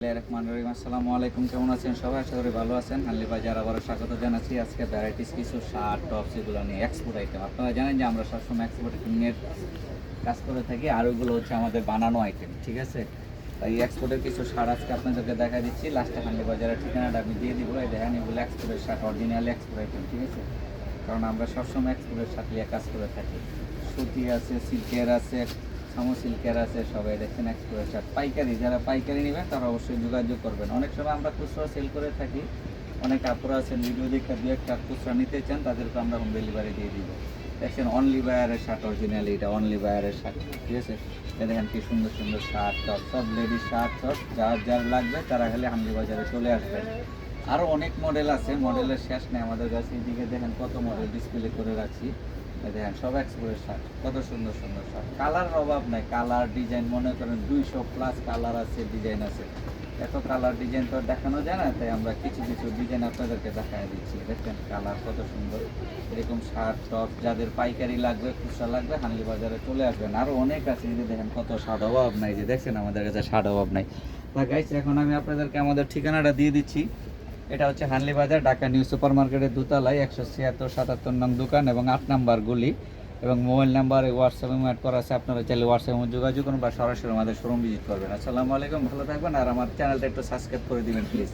আসসালামু আলাইকুম, কেমন আছেন সবাই? আশা করি ভালো আছেন। হানলি বাজার আবারও স্বাগত জানাচ্ছি। আজকে ভ্যারাইটিস কিছু শার্ট টপস এগুলো নিয়ে এক্সপোর্ট আইটেম। আপনারা জানেন যে আমরা সবসময় এক্সপোর্ট আইটেম নিয়ে কাজ করে থাকি, আর ওইগুলো হচ্ছে আমাদের বানানো আইটেম, ঠিক আছে? তাই এক্সপোর্টের কিছু শার্ট আজকে আপনাদেরকে দেখা দিচ্ছি। লাস্টে হানলি বাজারের ঠিকানাটা আমি দিয়ে দিব। এই দেখেন, এগুলো এক্সপোর্টের শার্ট, অরিজিনালি এক্সপোর্ট আইটেম, ঠিক আছে? কারণ আমরা সবসময় এক্সপোর্টের শার্ট নিয়ে কাজ করে থাকি। সুতি আছে, সিল্কের আছে, সিল্কের আছে, সবাই দেখছেন এক্সপোর্টের শার্ট। পাইকারি, যারা পাইকারি নেবেন তারা অবশ্যই যোগাযোগ করবেন। অনেক সময় আমরা খুচরা সেল করে থাকি। অনেক আপুরা আছেন ভিডিও দেখে দু একটা খুচরা নিতে চান, তাদেরকে আমরা হোম ডেলিভারি দিয়ে দিব। দেখছেন অনলি বায়ারের শার্ট, অরিজিনালি এটা অনলি বায়ারের শার্ট, ঠিক আছে? দেখেন কি সুন্দর সুন্দর শার্ট টপ, সব লেডিস শার্ট টপ, যার লাগবে তারা খালি হামলি বাজারে চলে আসবেন। আরও অনেক মডেল আছে, মডেলের শেষ নেই আমাদের কাছে। এদিকে দেখেন কত মডেল ডিসপ্লে করে রাখছি। দেখেন সব এক্সপোর্টের শার্ট, কত সুন্দর সুন্দর শার্ট। কালারের অভাব নাই, কালার ডিজাইন মনে করেন 200+ কালার আছে, ডিজাইন আছে। এত কালার ডিজাইন তো আর দেখানো যায় না, তাই আমরা কিছু কিছু ডিজাইন আপনাদেরকে দেখাই দিচ্ছি। দেখেন কালার কত সুন্দর। এরকম শার্ট টপ যাদের পাইকারি লাগবে, খুচরা লাগবে, হানলি বাজারে চলে আসবেন। আরও অনেক আছে, এই যে দেখেন কত শার্ট, অভাব নাই। যে দেখছেন আমাদের কাছে শার্ট অভাব নাই। তা গাইস, এখন আমি আপনাদেরকে আমাদের ঠিকানাটা দিয়ে দিচ্ছি। এটা হচ্ছে হানলি বাজার, ঢাকা নিউ সুপার মার্কেটের দোতলায় 176-77 নং দোকান এবং 8 নাম্বার গলি। এবং মোবাইল নাম্বার হোয়াটসঅ্যাপে অ্যাড করা আছে, আপনারা চাইলে হোয়াটসঅ্যাপে যোগাযোগ করুন বা সরাসরি আমাদের শোরুম ভিজিট করবেন। আসসালামু আলাইকুম, ভালো থাকবেন, আর আমার চ্যানেলটা একটু সাবস্ক্রাইব করে দিবেন প্লিজ।